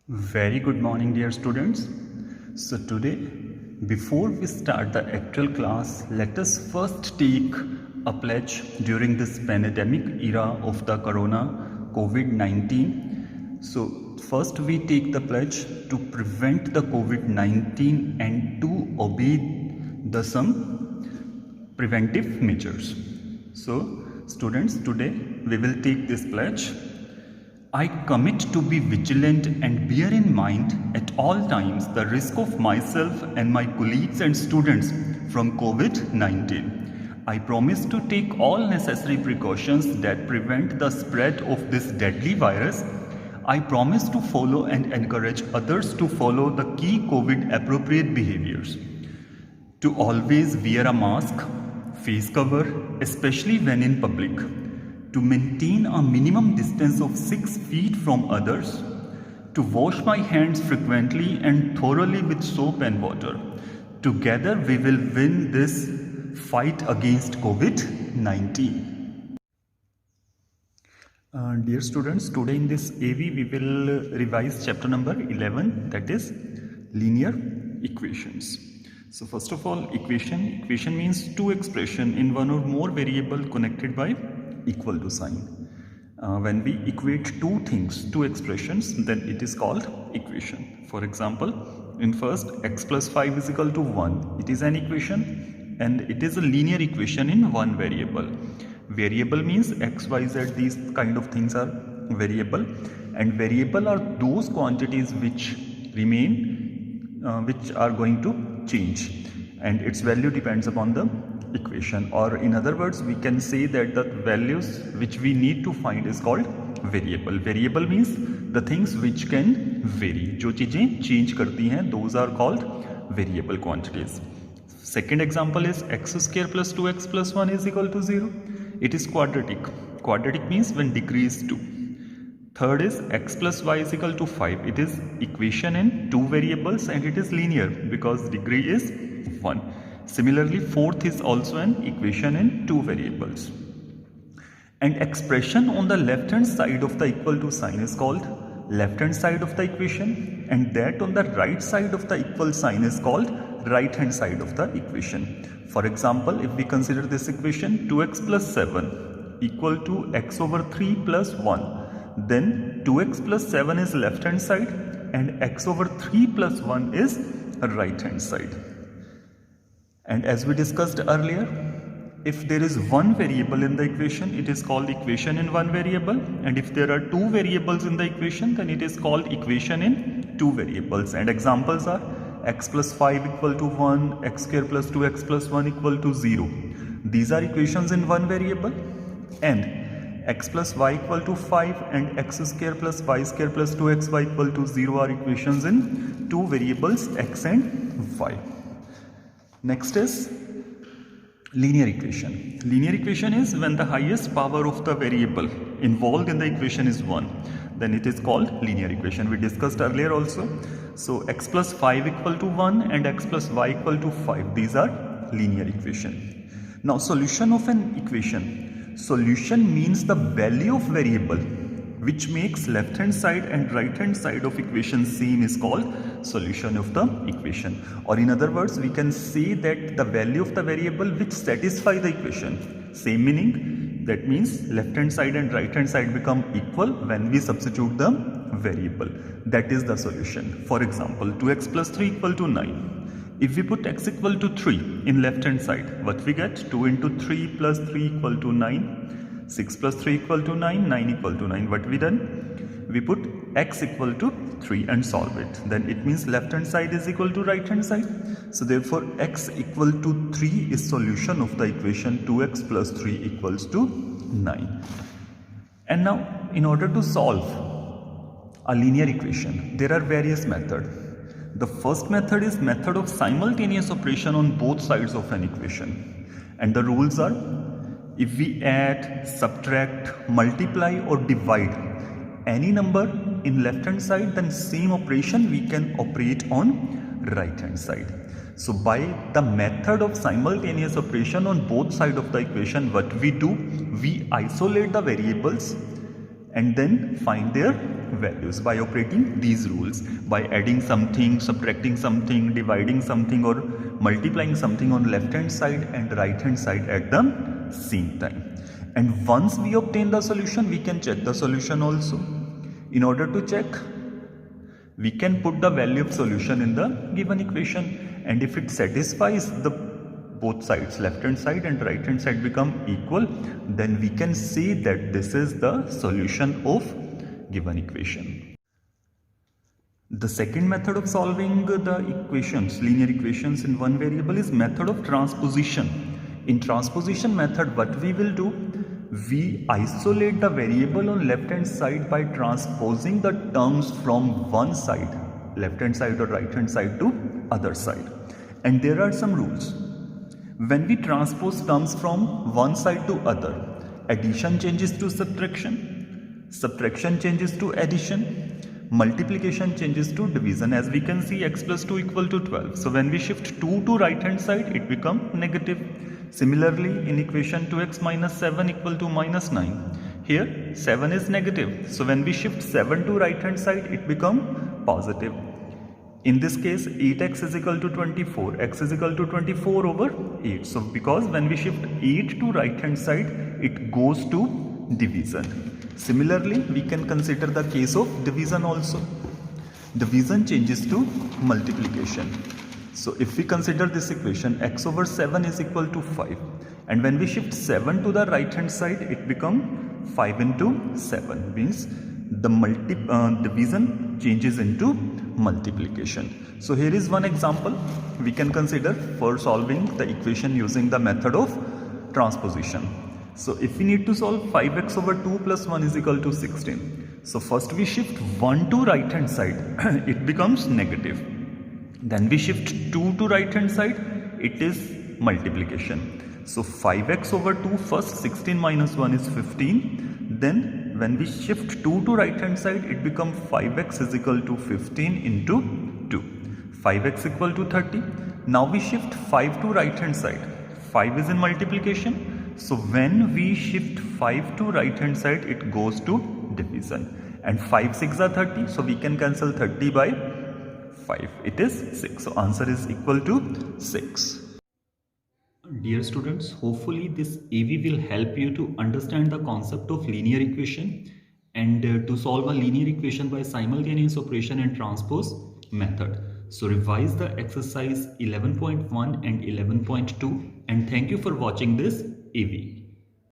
Very good morning, dear students. So today, before we start the actual class, let us first take a pledge during this pandemic era of the corona COVID-19. So first we take the pledge to prevent the COVID-19 and to obey the some preventive measures. So students, today we will take this pledge. I commit to be vigilant and bear in mind at all times the risk of myself and my colleagues and students from COVID-19. I promise to take all necessary precautions that prevent the spread of this deadly virus. I promise to follow and encourage others to follow the key COVID appropriate behaviors. To always wear a mask, face cover, especially when in public. To maintain a minimum distance of 6 feet from others, to wash my hands frequently and thoroughly with soap and water. Together we will win this fight against COVID-19. Dear students, today in this AV we will revise chapter number 11, that is linear equations. So first of all, equation means two expression in one or more variable connected by equal to sign. When we equate two things, two expressions, then it is called equation. For example, in first x plus 5 is equal to 1. It is an equation and it is a linear equation in one variable. Variable means x, y, z, these kind of things are variable, and variable are those quantities which remain, which are going to change, and its value depends upon the equation, or in other words we can say that the values which we need to find is called variable. Variable means the things which can vary, जो चीजें change करती हैं, those are called variable quantities. Second example is x square plus 2x plus 1 is equal to 0. It is quadratic. Quadratic means when degree is 2. Third is x plus y is equal to 5. It is equation in two variables and it is linear because degree is 1. Similarly, fourth is also an equation in two variables. And expression on the left hand side of the equal to sign is called left hand side of the equation, and that on the right side of the equal sign is called right hand side of the equation. For example, if we consider this equation 2x plus 7 equal to x over 3 plus 1, then 2x plus 7 is left hand side and x over 3 plus 1 is right hand side. And as we discussed earlier, if there is one variable in the equation, it is called equation in one variable, and if there are two variables in the equation, then it is called equation in two variables. And examples are x plus 5 equal to 1, x square plus 2x plus 1 equal to 0. These are equations in one variable, and x plus y equal to 5 and x square plus y square plus 2xy equal to 0 are equations in two variables x and y. Next is linear equation. Linear equation is when the highest power of the variable involved in the equation is 1. Then it is called linear equation. We discussed earlier also. So x plus 5 equal to 1 and x plus y equal to 5. These are linear equation. Now solution of an equation. Solution means the value of variable which makes left hand side and right hand side of equation same is called solution of the equation. Or in other words, we can say that the value of the variable which satisfy the equation. Same meaning, that means left hand side and right hand side become equal when we substitute the variable. That is the solution. For example, 2x plus 3 equal to 9. If we put x equal to 3 in left hand side, what we get? 2 into 3 plus 3 equal to 9. 6 plus 3 equal to 9, 9 equal to 9. What we done? We put x equal to 3 and solve it. Then it means left hand side is equal to right hand side. So therefore x equal to 3 is solution of the equation 2x plus 3 equals to 9. And now in order to solve a linear equation, there are various methods. The first method is method of simultaneous operation on both sides of an equation. And the rules are, if we add, subtract, multiply or divide any number in left hand side, then same operation we can operate on right hand side. So by the method of simultaneous operation on both sides of the equation, what we do, we isolate the variables and then find their values by operating these rules, by adding something, subtracting something, dividing something, or multiplying something on left hand side and right hand side at the same time. And once we obtain the solution, we can check the solution also. In order to check, we can put the value of solution in the given equation, and if it satisfies the both sides, left hand side and right hand side become equal, then we can say that this is the solution of given equation. The second method of solving the equations, linear equations in one variable, is method of transposition. In transposition method, what we will do, we isolate the variable on left hand side by transposing the terms from one side, left hand side or right hand side, to other side. And there are some rules. When we transpose terms from one side to other, addition changes to subtraction, subtraction changes to addition, multiplication changes to division. As we can see, x plus 2 equal to 12. So when we shift 2 to right hand side, it becomes negative. Similarly, in equation 2x minus 7 equal to minus 9, here 7 is negative. So when we shift 7 to right hand side, it becomes positive. In this case, 8x is equal to 24, x is equal to 24 over 8. So because when we shift 8 to right hand side, it goes to division. Similarly, we can consider the case of division also. Division changes to multiplication. So if we consider this equation, x over 7 is equal to 5. And when we shift 7 to the right hand side, it becomes 5 into 7. Means the division changes into multiplication. So here is one example we can consider for solving the equation using the method of transposition. So if we need to solve 5x over 2 plus 1 is equal to 16. So first we shift 1 to right hand side, it becomes negative. Then we shift 2 to right hand side, it is multiplication. So 5x over 2 first, 16 minus 1 is 15. Then when we shift 2 to right hand side, it becomes 5x is equal to 15 into 2. 5x equal to 30. Now we shift 5 to right hand side. 5 is in multiplication. So when we shift 5 to right hand side, it goes to division. And 5 6 are 30. So we can cancel 30 by 5. It is 6. So answer is equal to 6. Dear students, hopefully this AV will help you to understand the concept of linear equation and to solve a linear equation by simultaneous operation and transpose method. So revise the exercise 11.1 and 11.2, and thank you for watching this AV.